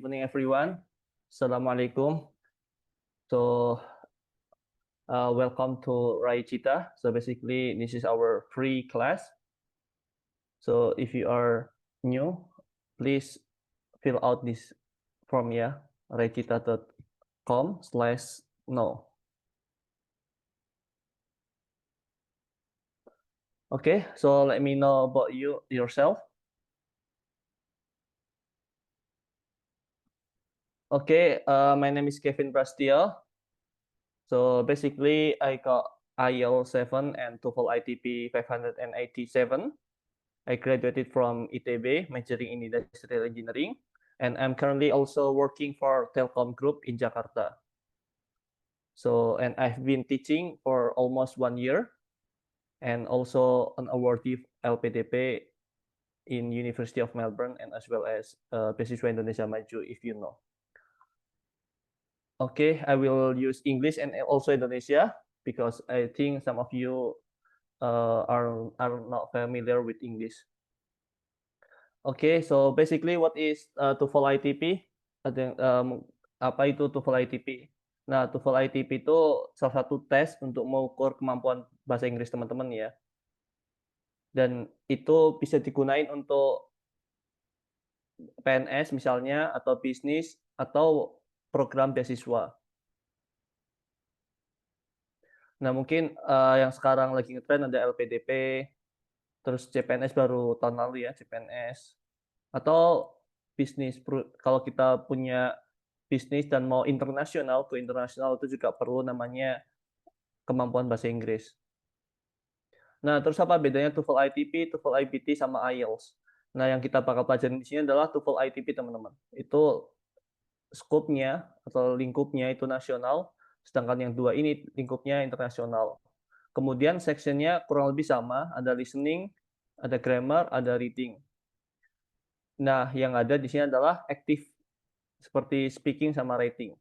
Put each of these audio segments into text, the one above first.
evening, everyone. Assalamualaikum. So, welcome to Rai Cita. So basically, this is our free class. So if you are new, please fill out this form ya, raicita.com/no. Okay, so let me know about yourself. Okay, my name is Kevin Prastio. So basically, I got IELTS 7 and TOEFL ITP 587. I graduated from ITB, majoring in industrial engineering, and I'm currently also working for Telkom Group in Jakarta. So, and I've been teaching for almost 1 year, and also an awardee LPDP in University of Melbourne, and as well as Beasiswa Indonesia Maju, if you know. Okay, I will use English and also Indonesia because I think some of you are not familiar with English. Okay, so basically what is TOEFL ITP? Apa itu TOEFL ITP? Nah, TOEFL ITP itu salah satu tes untuk mengukur kemampuan bahasa Inggris teman-teman ya. Dan itu bisa digunain untuk PNS misalnya, atau bisnis, atau program beasiswa. Nah, mungkin yang sekarang lagi ngetren ada LPDP, terus CPNS baru tahun lalu ya, CPNS. Atau bisnis, kalau kita punya bisnis dan mau internasional, ke internasional itu juga perlu namanya kemampuan bahasa Inggris. Nah, terus apa bedanya TOEFL ITP, TOEFL IBT, sama IELTS? Nah, yang kita bakal pelajarin di sini adalah TOEFL ITP, teman-teman. Itu skopnya atau lingkupnya itu nasional, sedangkan yang dua ini lingkupnya internasional. Kemudian sectionnya kurang lebih sama, ada listening, ada grammar, ada reading. Nah, yang ada di sini adalah active, seperti speaking sama writing.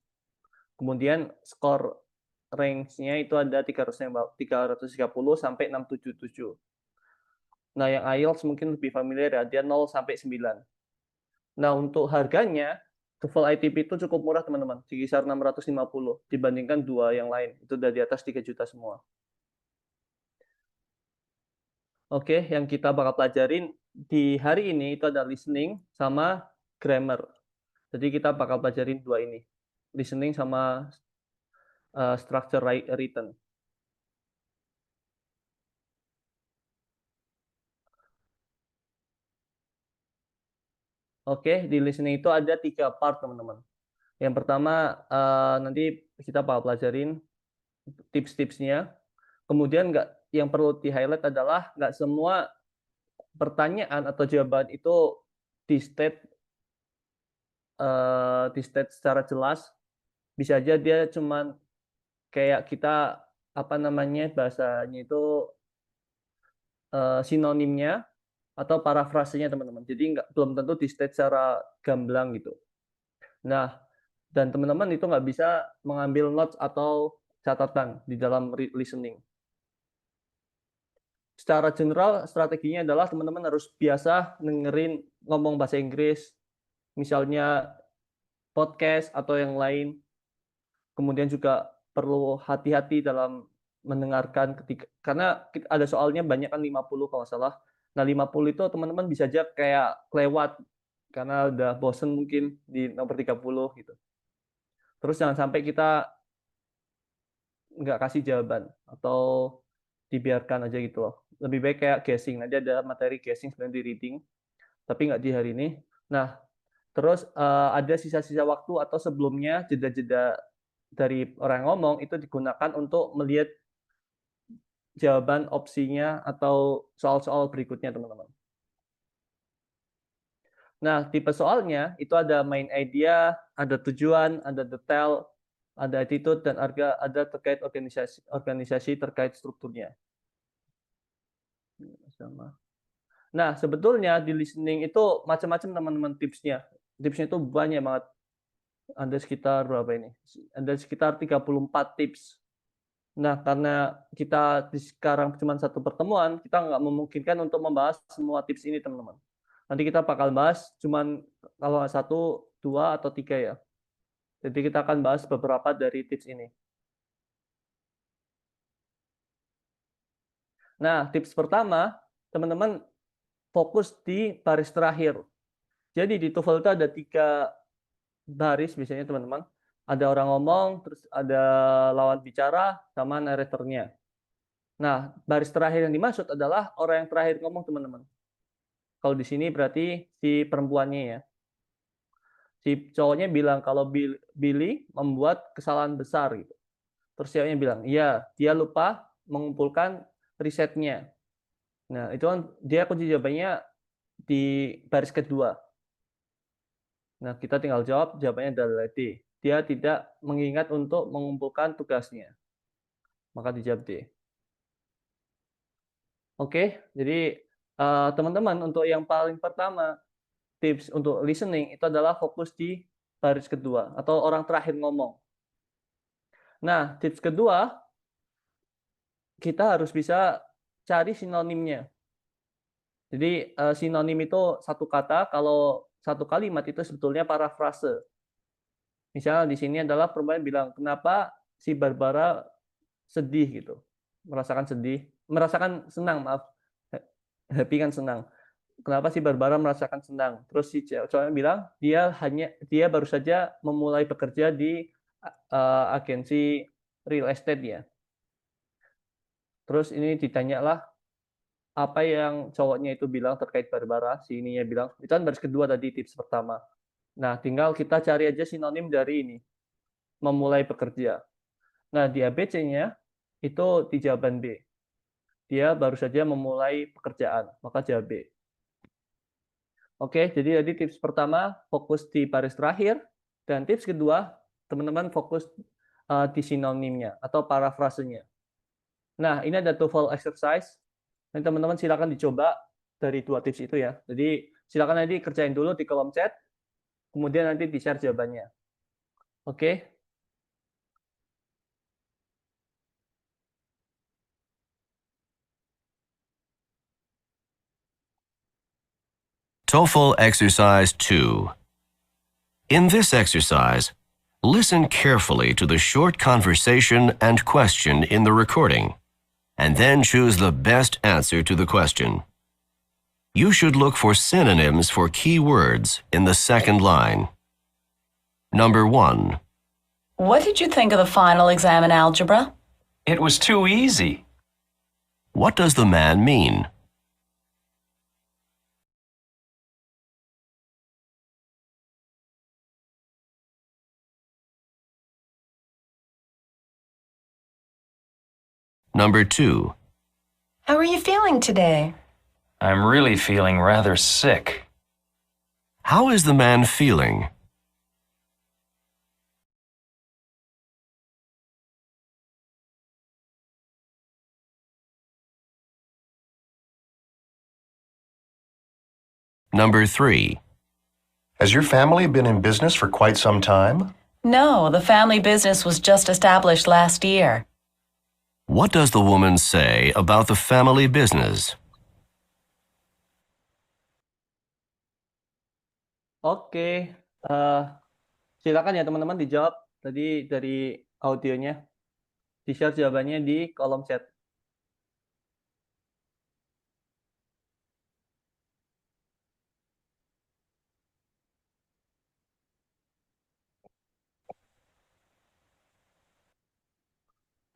Kemudian skor range-nya itu ada 330 sampai 677. Nah, yang IELTS mungkin lebih familiar ya, dia 0 sampai 9. Nah, untuk harganya, TOEFL ITP itu cukup murah, teman-teman. Sekitar 650 dibandingkan dua yang lain. Itu udah di atas 3 juta semua. Oke, yang kita bakal pelajarin di hari ini itu ada listening sama grammar. Jadi kita bakal pelajarin dua ini. Listening sama structure written. Oke, di listening itu ada 3 part, teman-teman. Yang pertama, nanti kita bakal pelajarin tips-tipsnya. Kemudian yang perlu di-highlight adalah nggak semua pertanyaan atau jawaban itu di-state secara jelas. Bisa aja dia cuman kayak kita, apa namanya, bahasanya itu sinonimnya atau parafrasenya, teman-teman. Jadi belum tentu di-state secara gamblang gitu. Nah, dan teman-teman itu nggak bisa mengambil notes atau catatan di dalam listening. Secara general, strateginya adalah teman-teman harus biasa dengerin ngomong bahasa Inggris, misalnya podcast atau yang lain. Kemudian juga perlu hati-hati dalam mendengarkan karena ada soalnya banyak kan 50 kalau nggak salah. Nah, 50 itu teman-teman bisa aja kayak kelewat karena udah bosen mungkin di nomor 30 gitu. Terus jangan sampai kita nggak kasih jawaban atau dibiarkan aja gitu loh. Lebih baik kayak guessing. Nanti ada materi guessing sebenarnya di reading, tapi nggak di hari ini. Nah, terus ada sisa-sisa waktu atau sebelumnya jeda-jeda dari orang yang ngomong itu digunakan untuk melihat jawaban opsinya atau soal-soal berikutnya, teman-teman. Nah, tipe soalnya itu ada main idea, ada tujuan, ada detail, ada attitude, dan ada terkait organisasi terkait strukturnya. Nah, sebetulnya di listening itu macam-macam, teman-teman, tipsnya. Tipsnya itu banyak banget. Ada sekitar berapa ini? Ada sekitar 34 tips. Nah, karena kita sekarang cuma satu pertemuan, kita nggak memungkinkan untuk membahas semua tips ini, teman-teman. Nanti kita bakal bahas cuman kalau nggak satu, 2 atau 3 ya. Jadi kita akan bahas beberapa dari tips ini. Nah, tips pertama, teman-teman fokus di baris terakhir. Jadi di TOEFL itu ada 3 baris biasanya teman-teman. Ada orang ngomong, terus ada lawan bicara, sama narratornya. Nah, baris terakhir yang dimaksud adalah orang yang terakhir ngomong, teman-teman. Kalau di sini berarti si perempuannya ya. Si cowoknya bilang kalau Billy membuat kesalahan besar gitu. Terus ceweknya bilang, iya, dia lupa mengumpulkan risetnya. Nah, itu kan dia kunci jawabannya di baris kedua. Nah, kita tinggal jawab, jawabannya adalah D. Dia tidak mengingat untuk mengumpulkan tugasnya. Maka dijawab D. Oke, jadi teman-teman untuk yang paling pertama, tips untuk listening itu adalah fokus di baris kedua atau orang terakhir ngomong. Nah, tips kedua, kita harus bisa cari sinonimnya. Jadi sinonim itu satu kata, kalau satu kalimat itu sebetulnya parafrase. Misalnya di sini adalah perempuan bilang, kenapa si Barbara sedih gitu, merasakan senang, maaf, happy kan senang. Kenapa si Barbara merasakan senang? Terus si cowoknya bilang, dia baru saja memulai bekerja di agensi real estate ya. Terus ini ditanyalah apa yang cowoknya itu bilang terkait Barbara, si ininya bilang, itu kan baris kedua tadi tips pertama. Nah, tinggal kita cari aja sinonim dari ini, memulai bekerja. Nah, di ABC-nya itu di jawaban B. Dia baru saja memulai pekerjaan, maka jawab B. Oke, jadi tadi tips pertama fokus di baris terakhir, dan tips kedua, teman-teman fokus di sinonimnya atau parafrasenya. Nah, ini ada TOEFL exercise. Nanti teman-teman silakan dicoba dari 2 tips itu ya. Jadi silakan nanti kerjain dulu di kolom chat, kemudian nanti di-share jawabannya. Oke? TOEFL Exercise 2. In this exercise, listen carefully to the short conversation and question in the recording, and then choose the best answer to the question. You should look for synonyms for key words in the second line. Number 1. What did you think of the final exam in algebra? It was too easy. What does the man mean? Number 2. How are you feeling today? I'm really feeling rather sick. How is the man feeling? Number 3. Has your family been in business for quite some time? No, the family business was just established last year. What does the woman say about the family business? Oke, silakan ya teman-teman dijawab tadi dari audionya. Di-share jawabannya di kolom chat.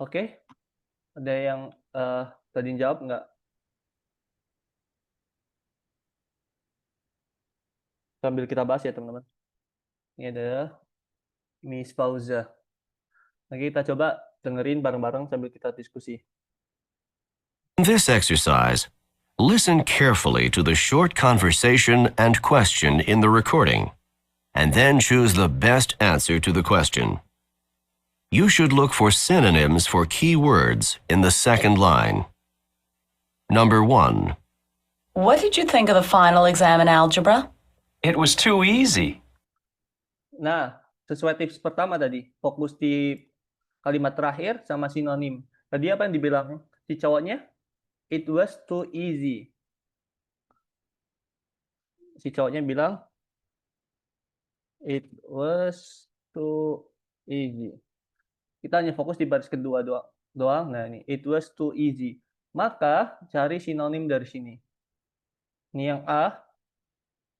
Oke, ada yang tadi jawab nggak? Sambil kita bahas ya teman-teman. Ini adalah Miss Fauza. Nanti kita coba dengerin bareng-bareng sambil kita diskusi. In this exercise, listen carefully to the short conversation and question in the recording, and then choose the best answer to the question. You should look for synonyms for key words in the second line. Number 1. What did you think of the final exam in algebra? It was too easy. Nah, sesuai tips pertama tadi, fokus di kalimat terakhir sama sinonim. Tadi apa yang dibilang si cowoknya? It was too easy. Si cowoknya bilang, It was too easy. Kita hanya fokus di baris kedua doang. Nah, ini it was too easy. Maka cari sinonim dari sini. Ini yang A,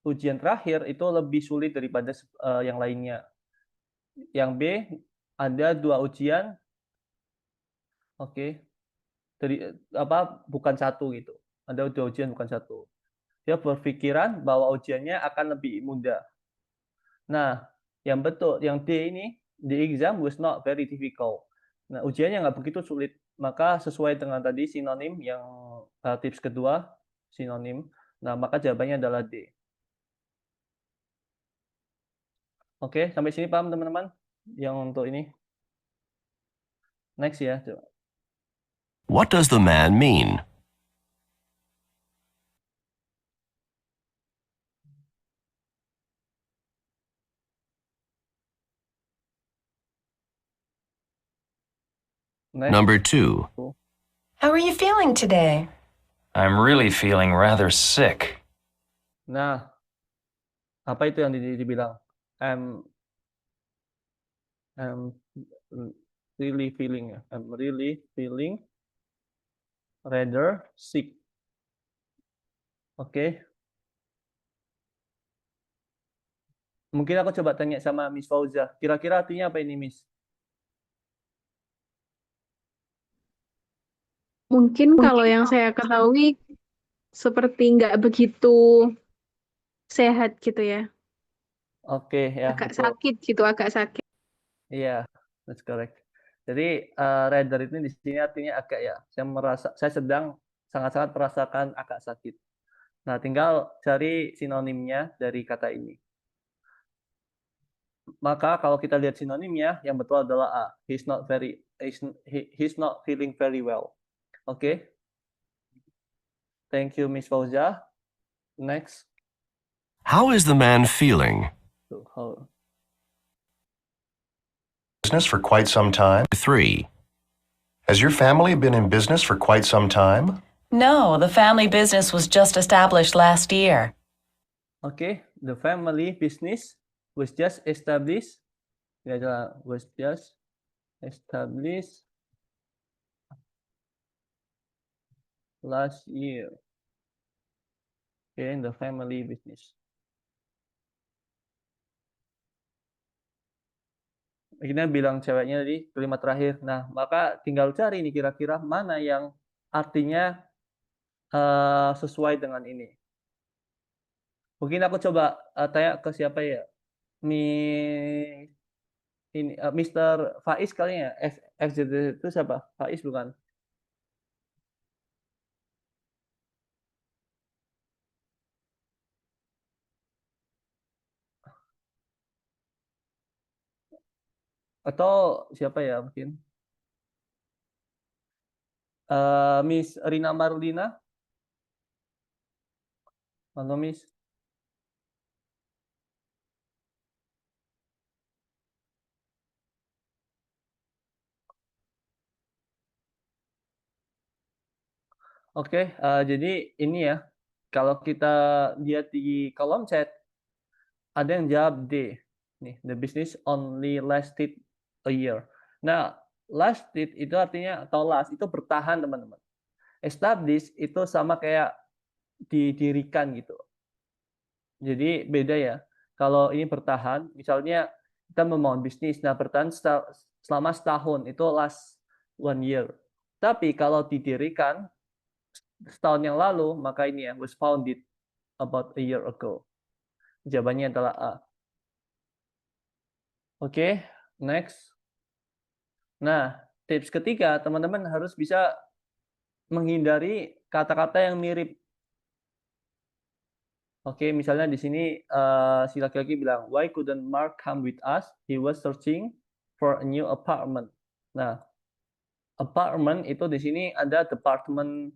ujian terakhir itu lebih sulit daripada yang lainnya. Yang B, ada 2 ujian. Oke. Dari bukan 1 gitu. Ada 2 ujian bukan 1. Dia berpikiran bahwa ujiannya akan lebih mudah. Nah, yang betul, yang D ini, the exam was not very difficult. Nah, ujiannya nggak begitu sulit. Maka sesuai dengan tadi sinonim yang tips kedua, sinonim. Nah, maka jawabannya adalah D. Oke, sampai sini paham teman-teman? Yang untuk ini. Next ya. What does the man mean? Next. Number 2. How are you feeling today? I'm really feeling rather sick. Nah, apa itu yang dibilang? I'm really feeling ya. I'm really feeling rather sick. Oke. Mungkin aku coba tanya sama Miss Fauza. Kira-kira artinya apa ini, Miss? Mungkin kalau yang saya ketahui seperti nggak begitu sehat gitu ya. Oke, ya, Agak betul. sakit gitu, agak sakit. Iya, that's correct. Jadi rather itu di sini artinya agak ya. Saya sedang sangat-sangat merasakan agak sakit. Nah, tinggal cari sinonimnya dari kata ini. Maka kalau kita lihat sinonimnya, yang betul adalah A. He's not feeling very well. Oke. Thank you, Miss Fauza. Next. How is the man feeling? Business for quite some time? 3. Has your family been in business for quite some time? No, the family business was just established last year. Okay, the family business was just established. Was just established last year. Okay, the family business. Akhirnya bilang ceweknya di kalimat terakhir. Nah, maka tinggal cari nih kira-kira mana yang artinya sesuai dengan ini. Mungkin aku coba tanya ke siapa ya? Mr. Faiz kali ya? FZD itu siapa? Faiz bukan? Atau siapa ya mungkin? Miss Rina Marlina? Halo, Miss. Oke, jadi ini ya, kalau kita lihat di kolom chat, ada yang jawab D. Nih, the business only lasted a year. Nah, lasted itu artinya, atau last, itu bertahan, teman-teman. Established itu sama kayak didirikan gitu. Jadi beda ya. Kalau ini bertahan, misalnya kita membangun bisnis, nah bertahan selama setahun, itu last 1 year. Tapi kalau didirikan setahun yang lalu, maka ini ya, was founded about a year ago. Jawabannya adalah A. Oke, next. Nah, tips ketiga, teman-teman harus bisa menghindari kata-kata yang mirip. Oke, misalnya di sini si laki-laki bilang, why couldn't Mark come with us? He was searching for a new apartment. Nah, apartment itu di sini ada department,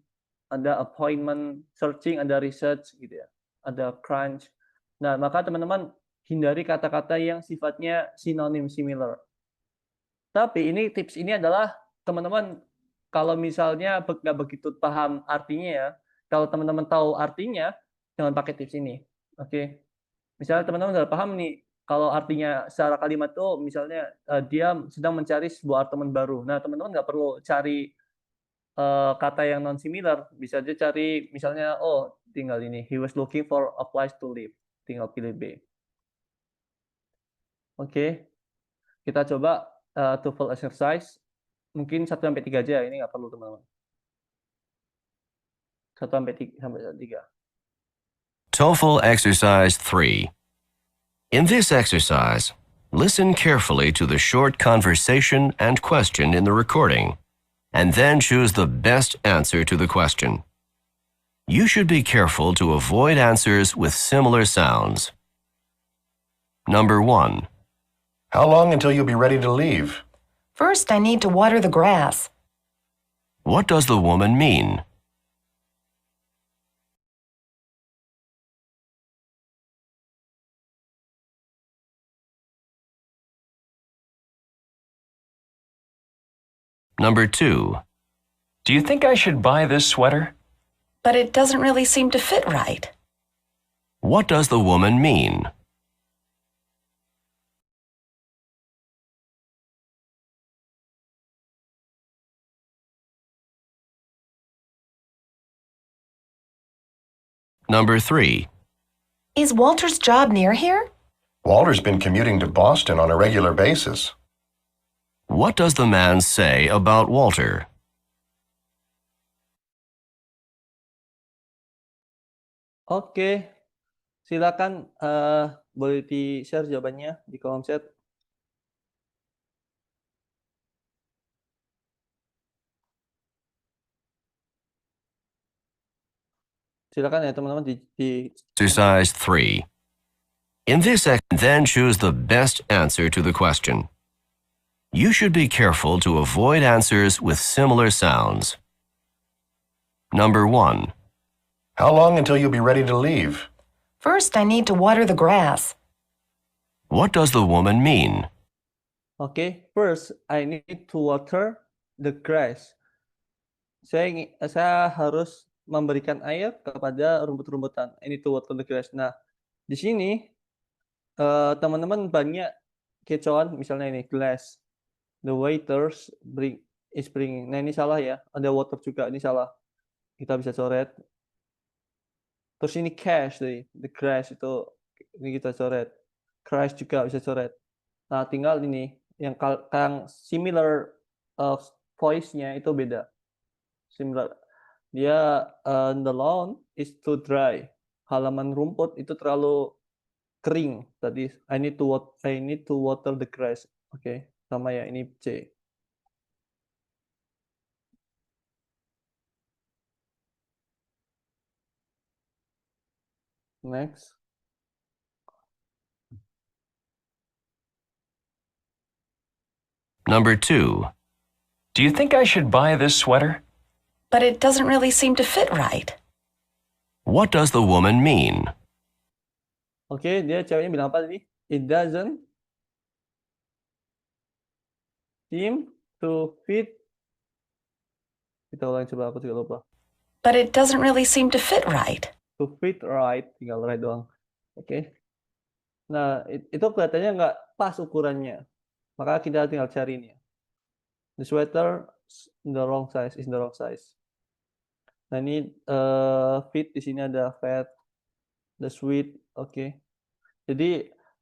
ada appointment, searching, ada research gitu ya, ada crunch. Nah, maka teman-teman hindari kata-kata yang sifatnya sinonim, similar. Tapi ini tips ini adalah teman-teman kalau misalnya nggak begitu paham artinya ya, kalau teman-teman tahu artinya, jangan pakai tips ini. Oke. Misalnya teman-teman sudah paham nih kalau artinya secara kalimat tuh misalnya dia sedang mencari sebuah apartemen baru. Nah, teman-teman nggak perlu cari kata yang non similar, bisa aja cari misalnya tinggal ini, he was looking for a place to live. Tinggal pilih B. Oke, kita coba TOEFL exercise. Mungkin 1 sampai 3 aja, ini nggak perlu teman-teman. 1 sampai 3. TOEFL Exercise 3. In this exercise, listen carefully to the short conversation and question in the recording, and then choose the best answer to the question. You should be careful to avoid answers with similar sounds. Number 1. How long until you'll be ready to leave? First, I need to water the grass. What does the woman mean? Number 2. Do you think I should buy this sweater? But it doesn't really seem to fit right. What does the woman mean? Number 3. Is Walter's job near here? Walter's been commuting to Boston on a regular basis. What does the man say about Walter? Oke, silakan boleh di-share jawabannya di kolom chat. Silakan ya teman-teman di Exercise 3. In this then choose the best answer to the question. You should be careful to avoid answers with similar sounds. Number 1. How long until you'll be ready to leave? First, I need to water the grass. What does the woman mean? Oke, first I need to water the grass. Saya harus memberikan air kepada rumput-rumputan. I need to water the grass. Nah, di sini teman-teman banyak kecoan, misalnya ini glass. The waiters is bringing. Nah, ini salah ya. Ada water juga, ini salah. Kita bisa coret. Terus ini cash nih, the crash itu ini kita coret. Crash juga bisa coret. Nah, tinggal ini yang similar voice-nya itu beda. Similar. Dia the lawn is too dry. Halaman rumput itu terlalu kering. Tadi I need to water the grass. Oke, sama ya ini C. Next. Number 2. Do you think I should buy this sweater? But it doesn't really seem to fit right. What does the woman mean? Oke, dia ceweknya bilang apa tadi? It doesn't seem to fit. Kita ulang coba, aku juga lupa. But it doesn't really seem to fit right. To fit right, tinggal right doang. Oke. Nah, itu kelihatannya nggak pas ukurannya. Maka kita tinggal cari ini. The sweater is the wrong size. Nah, ini fit di sini ada fat, the sweet, oke. Jadi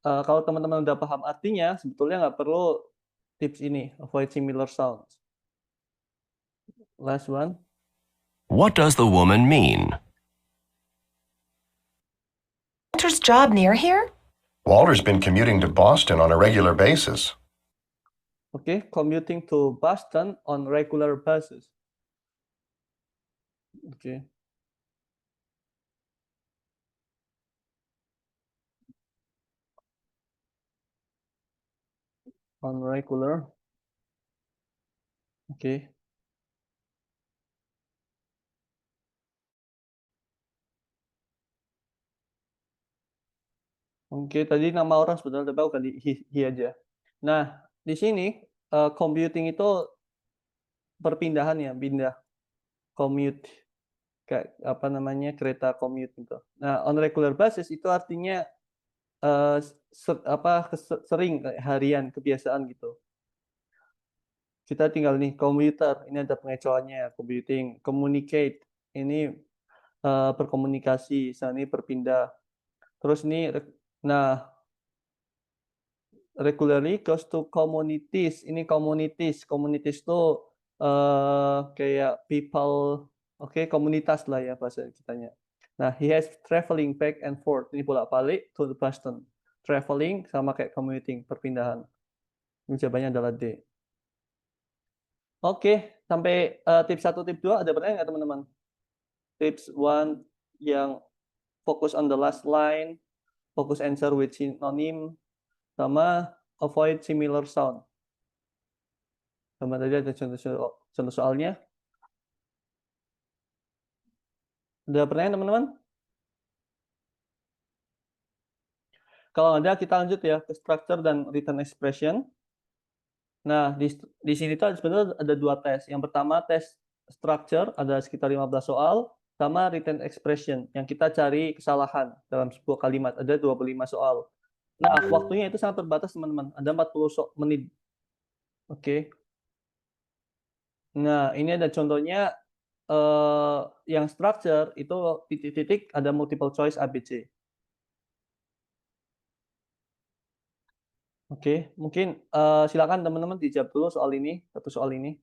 kalau teman-teman udah paham artinya, sebetulnya nggak perlu tips ini, avoid similar sounds. Last one. What does the woman mean? Walter's job near here? Walter's been commuting to Boston on a regular basis. Oke, commuting to Boston on regular basis. Oke. On regular. Oke. Oke, tadi nama orang sebetulnya tapi aku ganti he aja. Nah, di sini commuting itu perpindahan ya, pindah. Commute. Kayak apa namanya, kereta commute gitu. Nah, on regular basis itu artinya sering kayak harian kebiasaan gitu. Kita tinggal nih commuter, ini ada pengecualiannya, commuting, communicate, ini berkomunikasi, ini berpindah. Terus ini, nah regularly goes to communities, ini communities itu kayak people, oke, komunitas lah ya bahasa kitanya. Nah, he has traveling back and forth, ini bolak-balik to Boston. Traveling sama kayak commuting, perpindahan. Ini jawabannya adalah D. Oke, sampai tips 1, tips 2 ada pertanyaan nggak teman-teman? Tips 1 yang fokus on the last line, fokus answer with synonym, sama avoid similar sound. Sama tadi ada contoh soalnya. Ada pertanyaan teman-teman? Kalau ada, kita lanjut ya ke structure dan written expression. Nah, di sini tuh sebenarnya ada 2 tes. Yang pertama tes structure, ada sekitar 15 soal, sama written expression, yang kita cari kesalahan dalam sebuah kalimat, ada 25 soal. Nah, waktunya itu sangat terbatas teman-teman, ada 40 menit. Oke. Nah, ini ada contohnya, yang structure itu titik-titik ada multiple choice ABC. Oke, mungkin silakan teman-teman dijawab dulu soal ini, satu soal ini.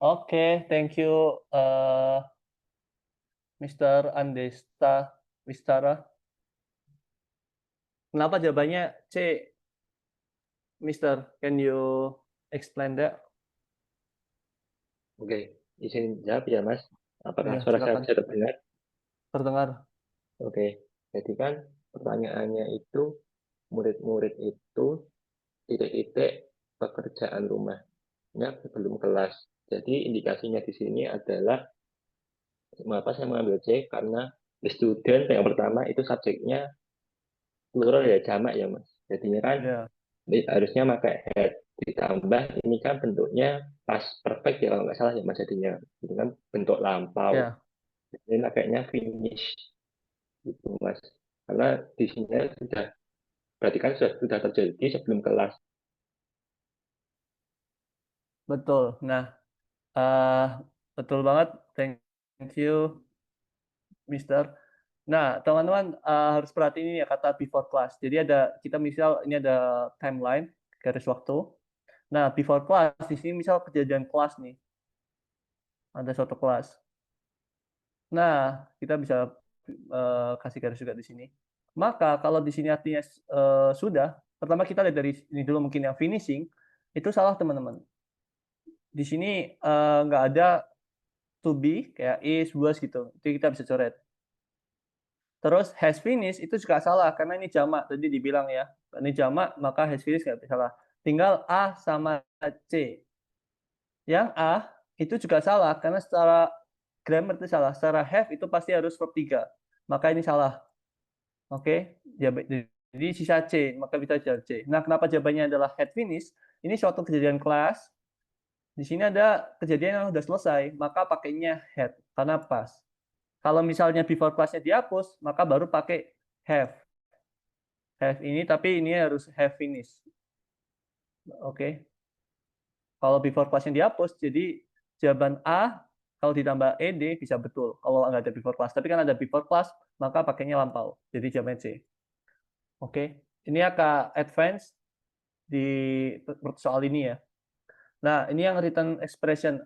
Oke, thank you, Mr. Andesta Wistara. Kenapa jawabannya C, Mister? Can you explain that? Oke, izin jawab ya Mas. Apakah Ya, suara saya silakan. bisa terdengar? Terdengar. Oke, jadi kan pertanyaannya itu murid-murid itu titik-titik pekerjaan rumahnya sebelum kelas. Jadi indikasinya di sini adalah mengapa saya mengambil C karena the student yang pertama itu subjeknya plural ya, jamak ya Mas. Jadinya kan Ya, harusnya pakai had, ditambah ini kan bentuknya past perfect ya kalau nggak salah ya Mas, jadinya itu kan bentuk lampau. ya, Ini kayaknya finish gitu Mas. Karena di sini sudah berarti kan sudah terjadi sebelum kelas. betul. Nah, betul banget. Thank you, Mister. Nah, teman-teman harus perhatiin ini ya kata before class. Jadi kita misal ini ada timeline, garis waktu. Nah, before class di sini misal kejadian kelas nih. Ada suatu kelas. Nah, kita bisa kasih garis juga di sini. Maka kalau di sini artinya sudah, pertama kita lihat dari ini dulu mungkin yang finishing, itu salah teman-teman. Di sini nggak ada to be, kayak is, was gitu. Itu kita bisa coret. Terus has finished itu juga salah, karena ini jamak, tadi dibilang ya. Ini jamak, maka has finished nggak salah. Tinggal A sama C. Yang A itu juga salah, karena secara grammar itu salah. Secara have itu pasti harus verb 3. Maka ini salah. Oke, jadi sisa C, maka kita jawab C. Nah, kenapa jawabannya adalah had finished? Ini suatu kejadian kelas. Di sini ada kejadian yang sudah selesai, maka pakainya had, karena pas. Kalau misalnya before class-nya dihapus, maka baru pakai have. Have ini, tapi ini harus have finished. Oke. Kalau before class-nya dihapus, jadi jawaban A kalau ditambah ed bisa betul kalau nggak ada before class. Tapi kan ada before class, maka pakainya lampau. Jadi jawabannya C. Oke. Ini agak advance di soal ini ya. Nah, ini yang written expression.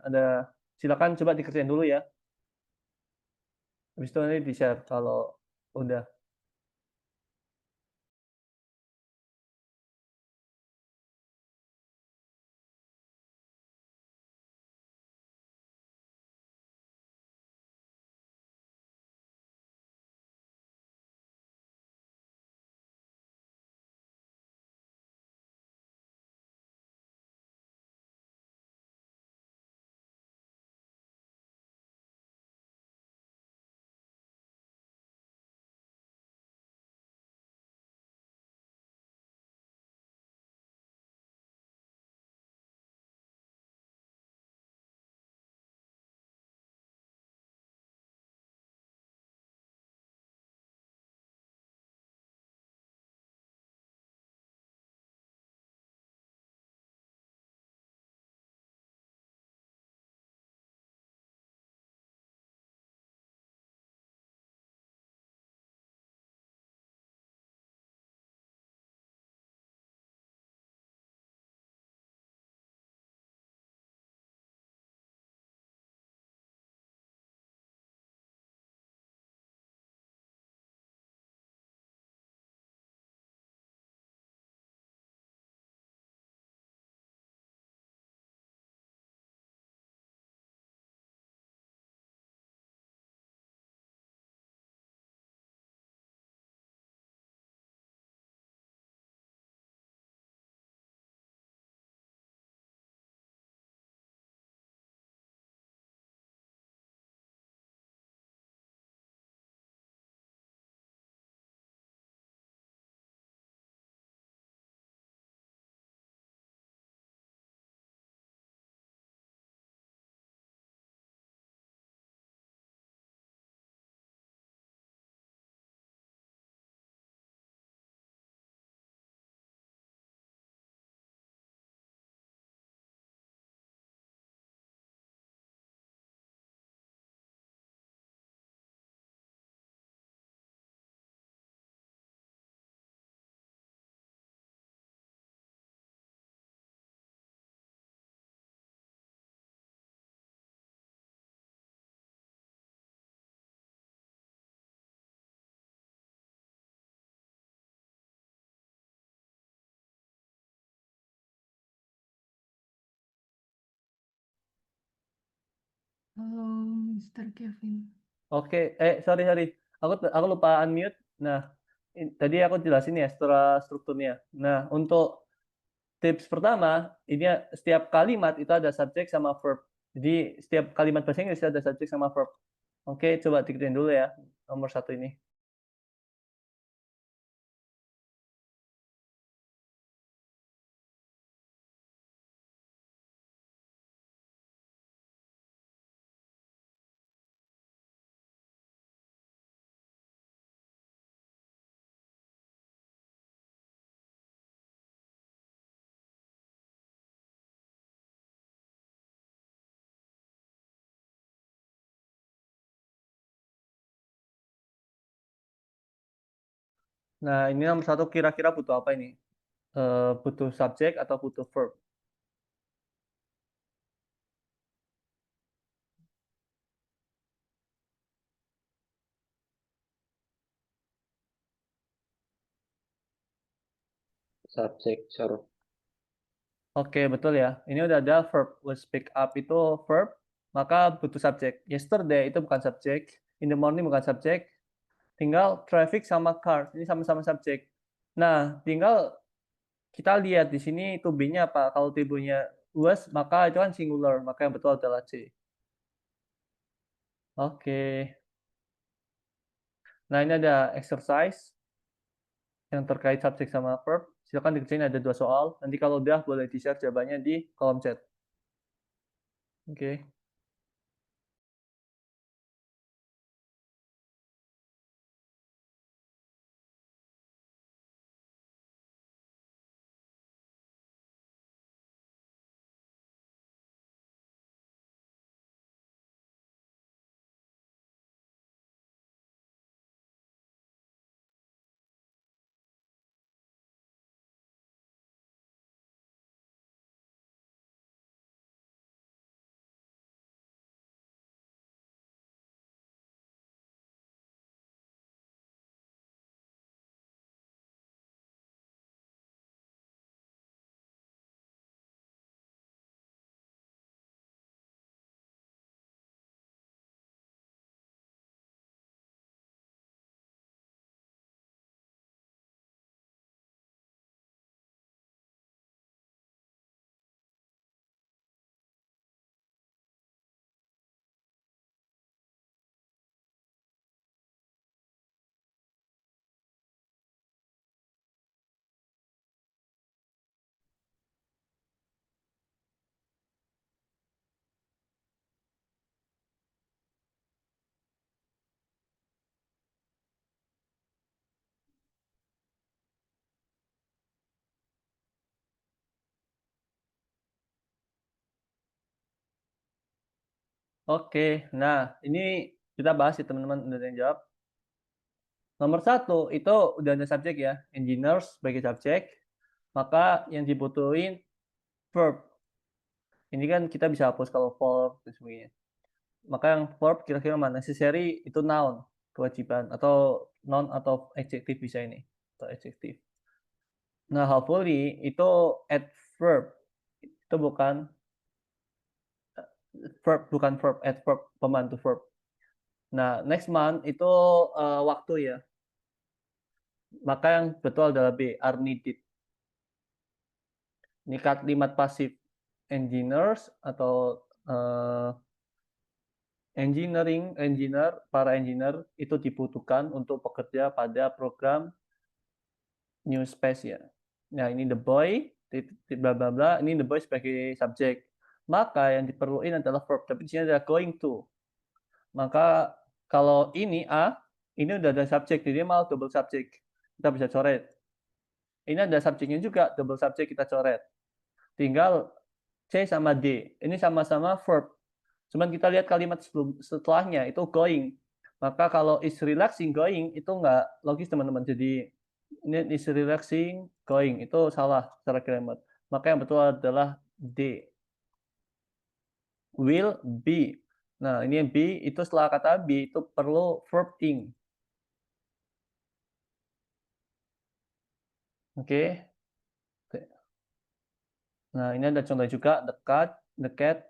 Silakan coba dikerjain dulu ya. Habis itu nanti di-share kalau udah. Halo, Mr. Kevin. Oke, sorry. Aku lupa unmute. Nah, tadi aku jelasin ya strukturnya. Nah, untuk tips pertama, ini setiap kalimat itu ada subjek sama verb. Jadi setiap kalimat bahasa Inggris ada subjek sama verb. Oke, coba dikerjain dulu ya, nomor 1 ini. Nah, ini nomor 1 kira-kira butuh apa ini? Butuh subjek atau butuh verb? Subjek, sorry. Oke, betul ya. Ini udah ada verb. Was pick up itu verb, maka butuh subjek. Yesterday itu bukan subjek. In the morning bukan subjek. Tinggal traffic sama car. Ini sama-sama subjek. Nah, tinggal kita lihat di sini to be-nya apa. Kalau to be-nya was, maka itu kan singular. Maka yang betul adalah C. Oke. Nah, ini ada exercise yang terkait subjek sama verb. Silakan dikerjain, ada 2 soal. Nanti kalau udah boleh di-share jawabannya di kolom chat. Oke. Oke, nah ini kita bahas ya teman-teman, udah ada yang jawab. Nomor 1 itu udah ada subjek ya, engineers sebagai subjek, maka yang dibutuhin verb. Ini kan kita bisa hapus kalau verb dan sebagainya. Maka yang verb kira-kira mana? Necessary itu noun, kewajiban, atau noun atau adjective bisa ini, atau adjective. Nah, hopefully itu adverb, itu bukan verb, adverb, pembantu verb. Nah, next month itu waktu ya. Maka yang betul adalah B, are needed. Ini kalimat pasif engineers atau para engineer itu dibutuhkan untuk bekerja pada program New Space ya. Nah, ini the boy, bla bla bla, ini the boy sebagai subjek. Maka yang diperlukan adalah verb, tapi di sini adalah going to. Maka kalau ini A, ini udah ada subjek, jadi malah double subjek. Kita bisa coret. Ini ada subjeknya juga, double subjek kita coret. Tinggal C sama D. Ini sama-sama verb. Cuman kita lihat kalimat setelahnya, itu going. Maka kalau is relaxing going, itu nggak logis teman-teman. Jadi ini is relaxing going, itu salah secara grammar. Maka yang betul adalah D. Will be. Nah, ini yang be, itu setelah kata be, itu perlu verb ing. Oke. Nah, ini ada contoh juga, dekat,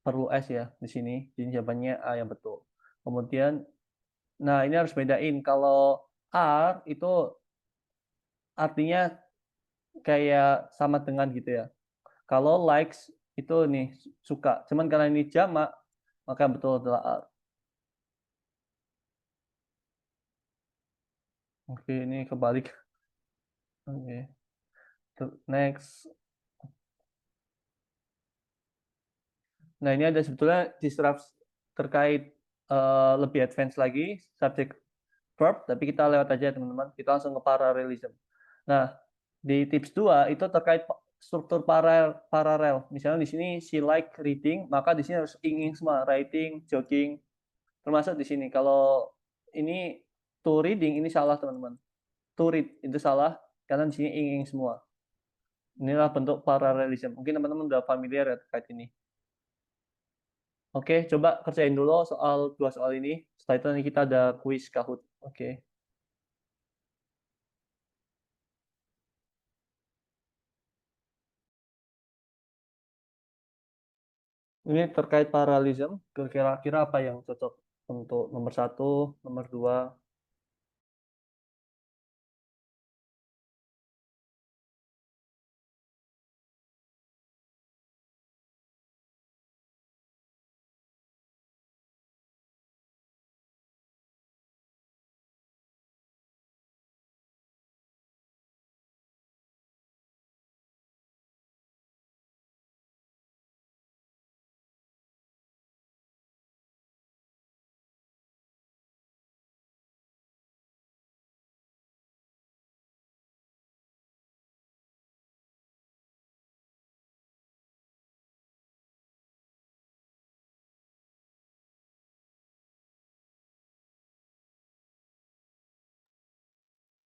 perlu S ya di sini. Jadi jawabannya A yang betul. Kemudian, nah ini harus bedain. Kalau are itu artinya kayak sama dengan gitu ya. Kalau likes itu nih suka. Cuman karena ini jamak, maka yang betul adalah are. Oke, ini kebalik. Oke. Next. Nah, ini ada sebetulnya disrupt terkait lebih advance lagi, subject verb, tapi kita lewat aja teman-teman. Kita langsung ke parallelism. Nah, di tips 2 itu terkait struktur paralel. Misalnya di sini she like reading, maka di sini harus ing semua, writing, jogging, termasuk di sini. Kalau ini to reading ini salah teman-teman. To read itu salah karena di sini ing semua. Inilah bentuk parallelism. Mungkin teman-teman udah familiar ya terkait ini. Oke, coba kerjain dulu dua soal ini. Setelah itu nanti kita ada kuis Kahoot. Oke. Ini terkait paralelism, kira-kira apa yang cocok untuk nomor 1, nomor 2.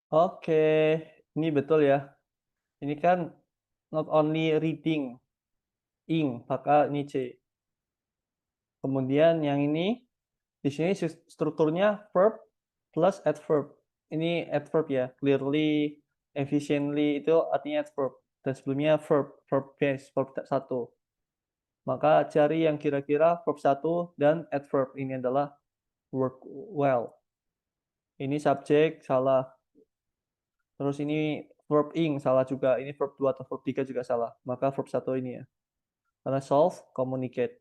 Oke, ini betul ya. Ini kan not only reading, ing, maka ini C. Kemudian yang ini, di sini strukturnya verb plus adverb. Ini adverb ya, clearly, efficiently, itu artinya adverb. Dan sebelumnya verb base, verb 1. Maka cari yang kira-kira verb 1 dan adverb. Ini adalah work well. Ini subjek, salah. Terus ini verb ing, salah juga. Ini verb 2 atau verb 3 juga salah. Maka verb 1 ini ya. Karena solve, communicate.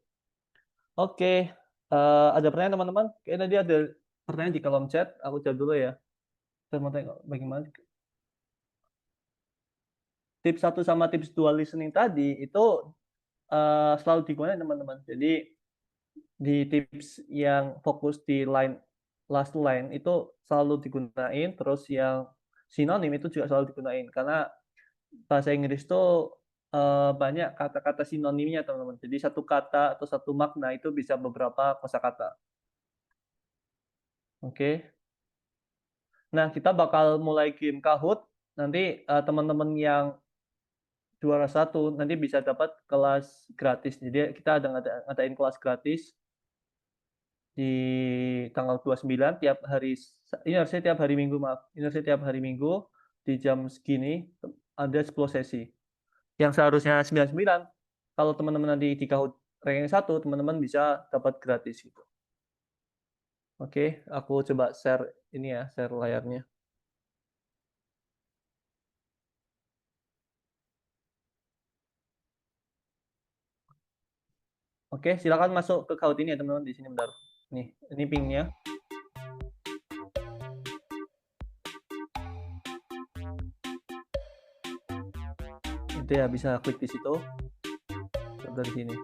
Oke, ada pertanyaan teman-teman? Kayaknya tadi ada pertanyaan di kolom chat. Aku jawab dulu ya. Saya mau tanya bagaimana. Tips 1 sama tips 2 listening tadi itu selalu digunakan teman-teman. Jadi di tips yang fokus di last line itu selalu digunain, terus yang sinonim itu juga selalu digunain karena bahasa Inggris itu banyak kata-kata sinonimnya, teman-teman. Jadi satu kata atau satu makna itu bisa beberapa kosakata. Oke. Nah, kita bakal mulai game Kahoot. Nanti teman-teman yang juara 1 nanti bisa dapat kelas gratis. Jadi kita ada ngadain kelas gratis di tanggal 29 tiap hari. Ini harusnya tiap hari Minggu, maaf. Ini harusnya tiap hari Minggu di jam segini ada 10 sesi. Yang seharusnya 99, kalau teman-teman nanti di Kahoot ranking 1, teman-teman bisa dapat gratis gitu. Oke, aku coba share ini ya, share layarnya. Oke, silakan masuk ke Kahoot ini ya teman-teman, di sini bentar. Nih, ini pingnya. Itu ya, bisa klik di situ. Dari sini.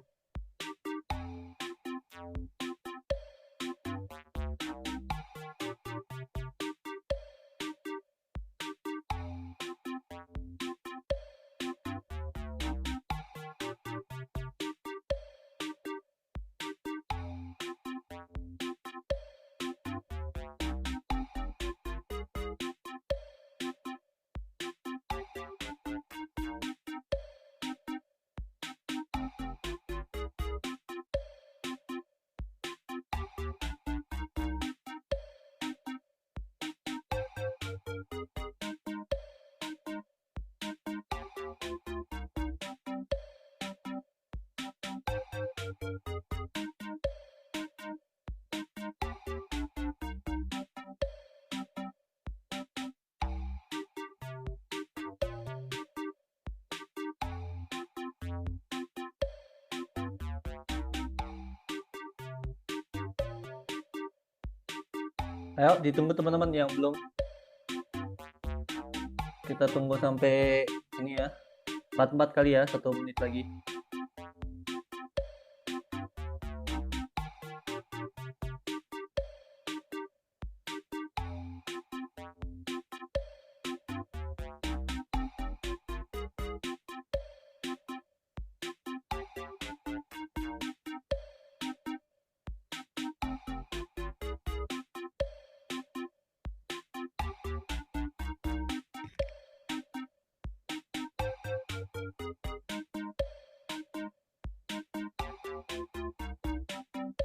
Ayo, ditunggu teman-teman yang belum. Kita tunggu sampai ini ya. 44 kali ya, 1 menit lagi.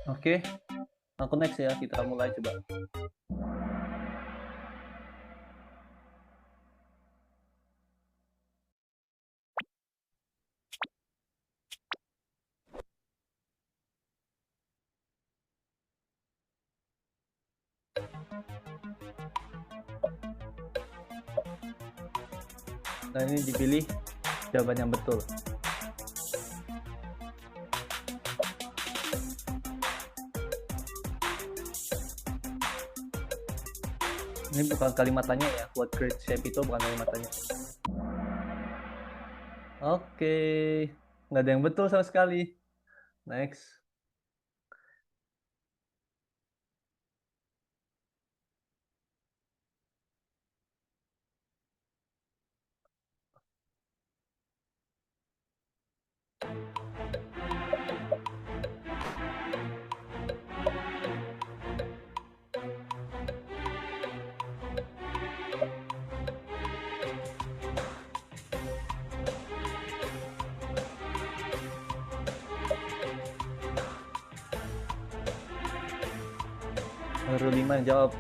Oke, aku next ya, kita mulai coba. Nah, ini dipilih jawaban yang betul. Ini bukan kalimat tanya ya, what great shape itu bukan kalimat tanya. Oke, nggak ada yang betul sama sekali. Next. Baru 5 yang jawab.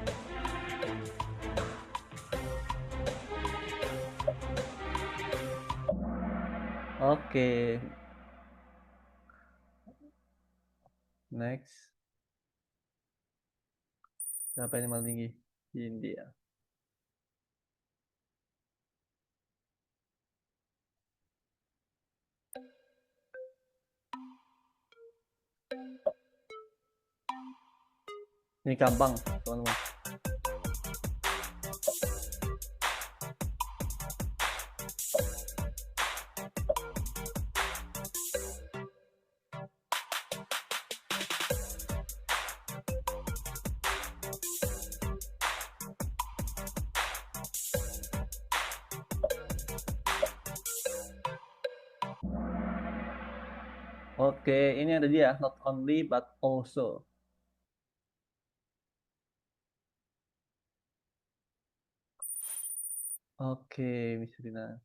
Oke. Next. Siapa yang paling tinggi? India. Ini gampang, teman-teman. Oke, ini ada dia, not only but also. Oke, Miss Rina.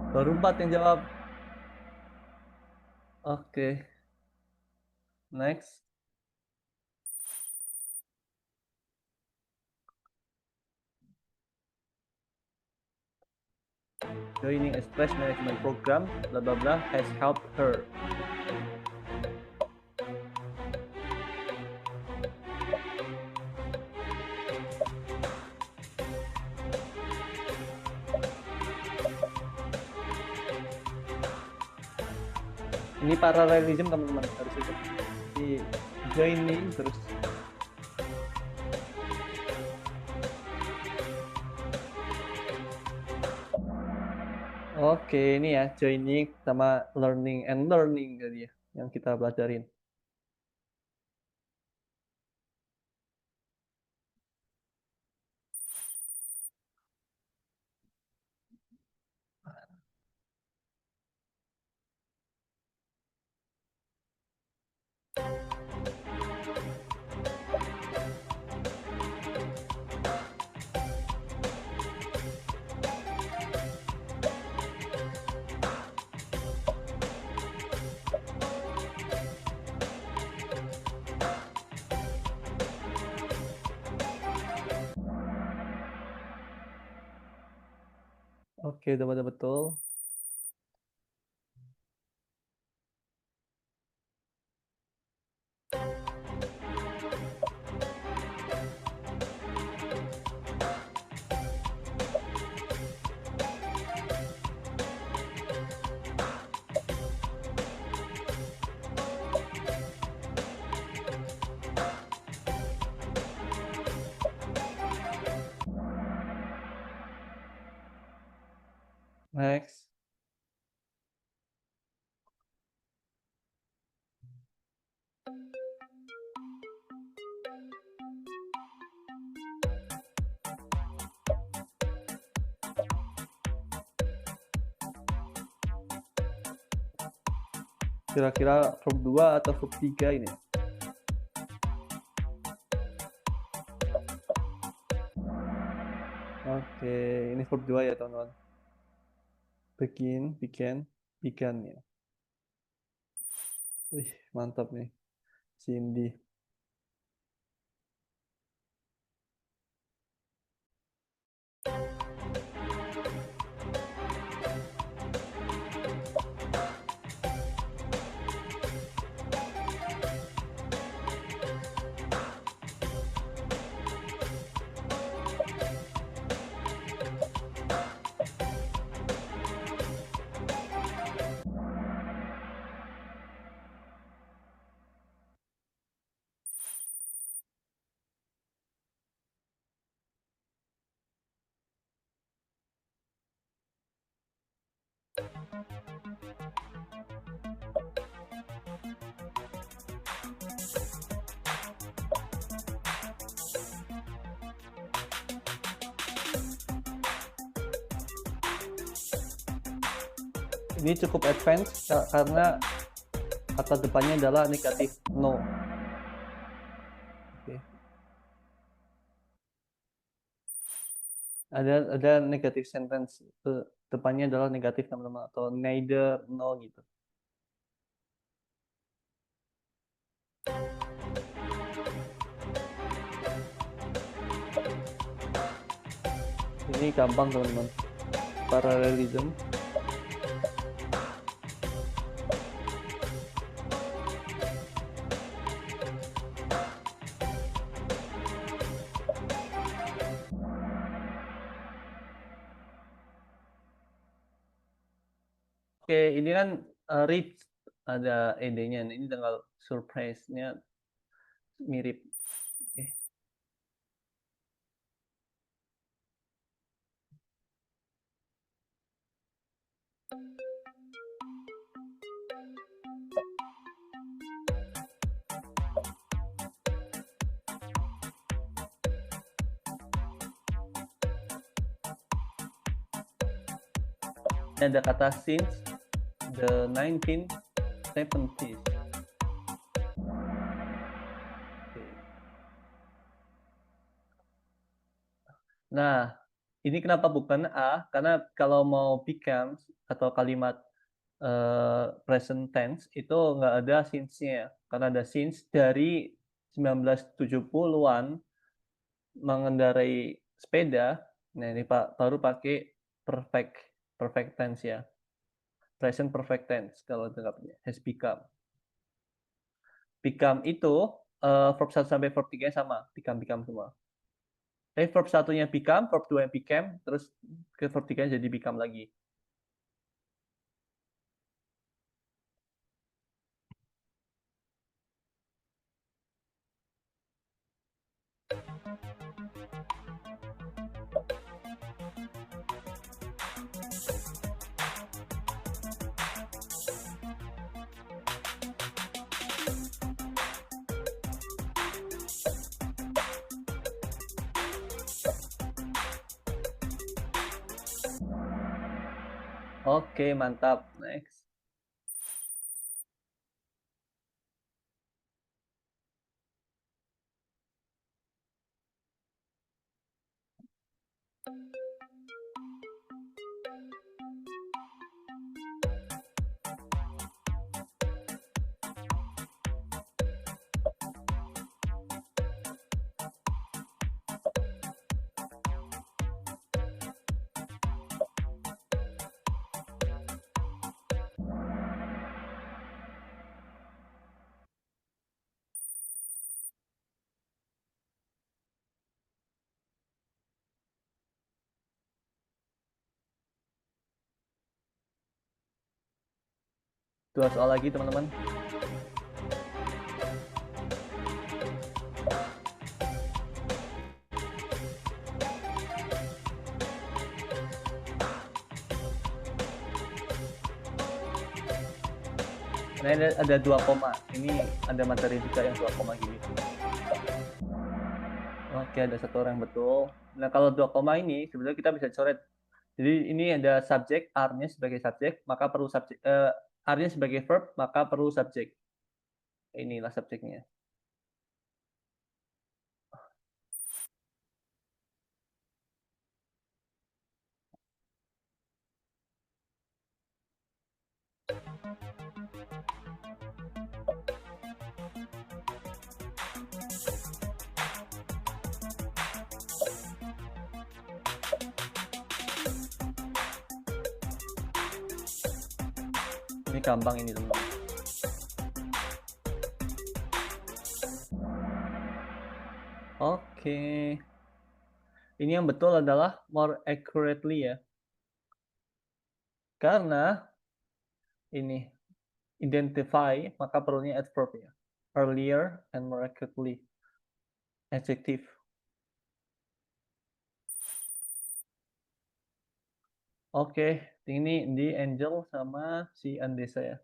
Baru 4 yang jawab. Oke. Next. Joining a stress management program, blah blah blah, has helped her. Ini parallelism teman-teman, harus itu. Di joining terus. Oke, ini ya joining sama learning and learning tadi ya yang kita pelajarin. Oke, udah pada betul. Next. Kira-kira verb 2 atau verb 3 ini? Oke, ini verb 2 ya teman-teman. Begin, began ya. Wih, mantap nih. Cindy. Ini cukup advance karena kata depannya adalah negatif no. Oke. Ada negatif sentence depannya adalah negatif teman-teman atau neither no gitu. Ini gampang teman-teman. Parallelism. Oke, ini kan reach ada ed-nya. Ini tanggal surprise-nya mirip. Oke. Ini ada kata since the 1970s. Nah, ini kenapa bukan A? Karena kalau mau becomes atau kalimat present tense itu nggak ada since-nya. Karena ada since dari 1970-an mengendarai sepeda. Nah, ini Pak baru pakai perfect tense ya. Present perfect tense kalau lengkapnya has become. Become itu verb 1 sampai verb 3 sama, become semua. Tapi verb 1-nya become, verb 2-nya became, terus ke verb 3 jadi become lagi. Oke, mantap. Next. Dua soal lagi, teman-teman. Nah, ini ada 2 koma. Ini ada materi juga yang 2 koma gini. Oke, ada 1 orang betul. Nah, kalau 2 koma ini sebenarnya kita bisa coret. Jadi ini ada subjek, are-nya sebagai subjek, maka perlu subjek. Are-nya sebagai verb, maka perlu subjek. Inilah subjeknya. Ini gampang ini, teman-teman. Oke. Ini yang betul adalah more accurately ya. Karena ini identify, maka perlunya adverb ya. Earlier and more accurately. Adjective. Oke, ini di Angel sama si Andesa ya.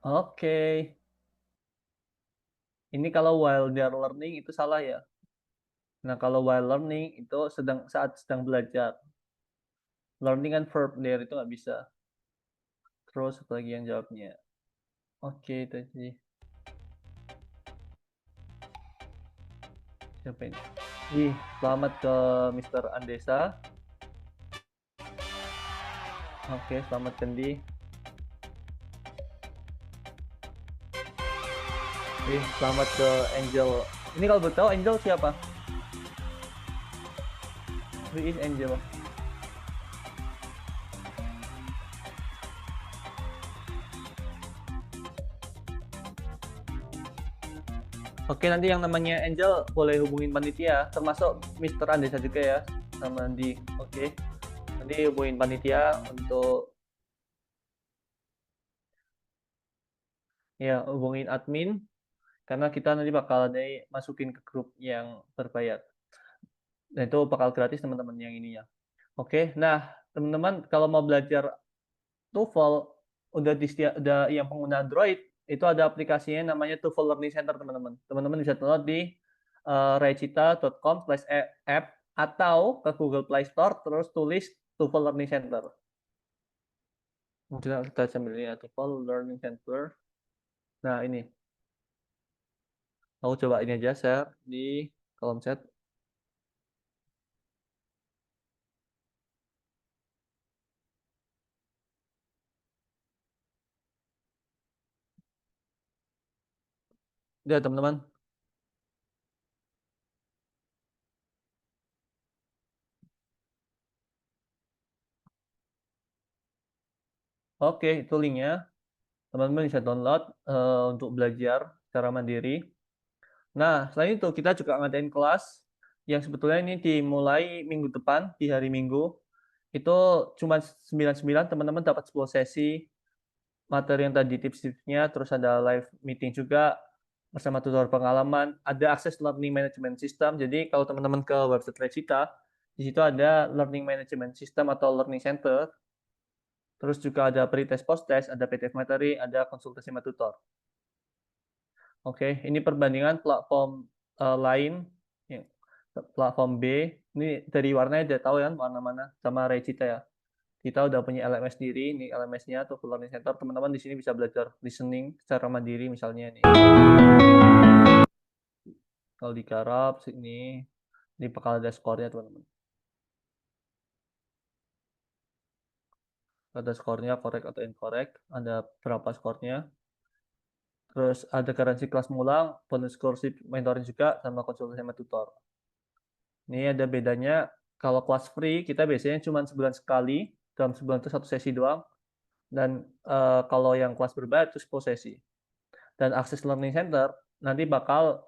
Oke. Ini kalau while they are learning itu salah ya. Nah, kalau while learning itu saat sedang belajar. Learning kan verb, there itu nggak bisa. Terus apa lagi yang jawabnya? Oke, tadi. Siapa ini? Selamat ke Mr. Andesa. Oke, selamat Kendi. Selamat ke Angel. Ini kalau boleh tahu Angel siapa? Who is Angel? Oke, nanti yang namanya Angel boleh hubungin panitia, termasuk Mr. Andesa juga ya, sama Andi. Oke, nanti hubungin panitia untuk ya hubungin admin, karena kita nanti bakal masukin ke grup yang berbayar. Dan itu bakal gratis teman-teman yang ini ya. Oke, nah teman-teman kalau mau belajar TOEFL udah yang pengguna Android itu ada aplikasinya namanya TOEFL Learning Center teman-teman. Teman-teman bisa download di recita.com/app atau ke Google Play Store terus tulis TOEFL Learning Center. Mungkin kita sambil lihat TOEFL Learning Center. Nah ini, aku coba ini aja share di kolom chat. Ya teman-teman. Oke, itu linknya. Teman-teman bisa download untuk belajar secara mandiri. Nah, selain itu kita juga ngadain kelas yang sebetulnya ini dimulai minggu depan, di hari Minggu. Itu cuma 99, teman-teman dapat 10 sesi materi yang tadi tips-tipsnya, terus ada live meeting juga bersama tutor pengalaman, ada akses learning management system. Jadi kalau teman-teman ke website Recita, di situ ada learning management system atau learning center. Terus juga ada pre-test, post-test, ada PDF materi, ada konsultasi sama tutor. Oke, ini perbandingan platform lain, platform B. Ini dari warnanya udah tahu ya warna mana, sama Recita ya. Kita udah punya LMS sendiri, ini LMS-nya atau Learning Center. Teman-teman di sini bisa belajar listening secara mandiri misalnya nih. Kalau digarap sini, ini bakal ada skornya teman-teman. Ada skornya, correct atau incorrect, ada berapa skornya. Terus ada garansi kelas mengulang, bonus scholarship mentoring juga, sama konsultasi sama tutor. Ini ada bedanya, kalau kelas free kita biasanya cuma sebulan sekali, dalam sebulan itu 1 sesi doang. Dan kalau yang kelas berbayar itu 10 sesi. Dan akses learning center nanti bakal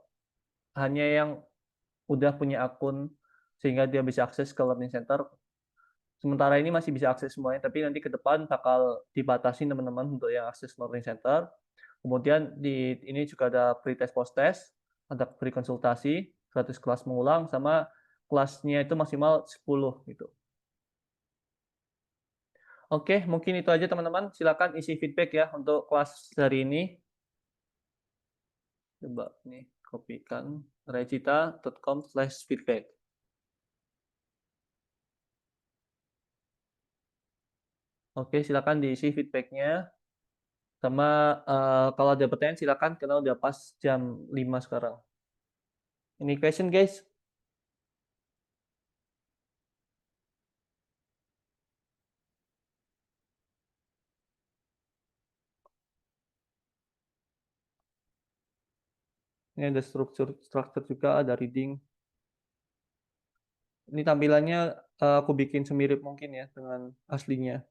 hanya yang udah punya akun sehingga dia bisa akses ke learning center. Sementara ini masih bisa akses semuanya, tapi nanti ke depan bakal dibatasi teman-teman untuk yang akses learning center. Kemudian di ini juga ada pre-test, post-test, ada free konsultasi, gratis kelas mengulang, sama kelasnya itu maksimal 10 gitu. Oke, mungkin itu aja teman-teman. Silakan isi feedback ya untuk kelas hari ini. Coba nih, kopikan recita.com/feedback. Oke, silakan diisi feedbacknya. Sama kalau ada pertanyaan silakan, karena udah pas jam 5 sekarang. Any question guys? Ini ada struktur juga, ada reading. Ini tampilannya aku bikin semirip mungkin ya dengan aslinya.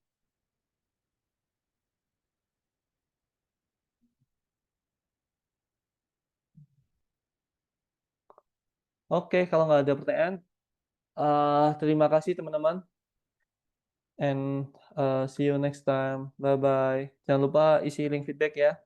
Oke, kalau nggak ada pertanyaan, terima kasih teman-teman. And see you next time. Bye-bye. Jangan lupa isi link feedback ya.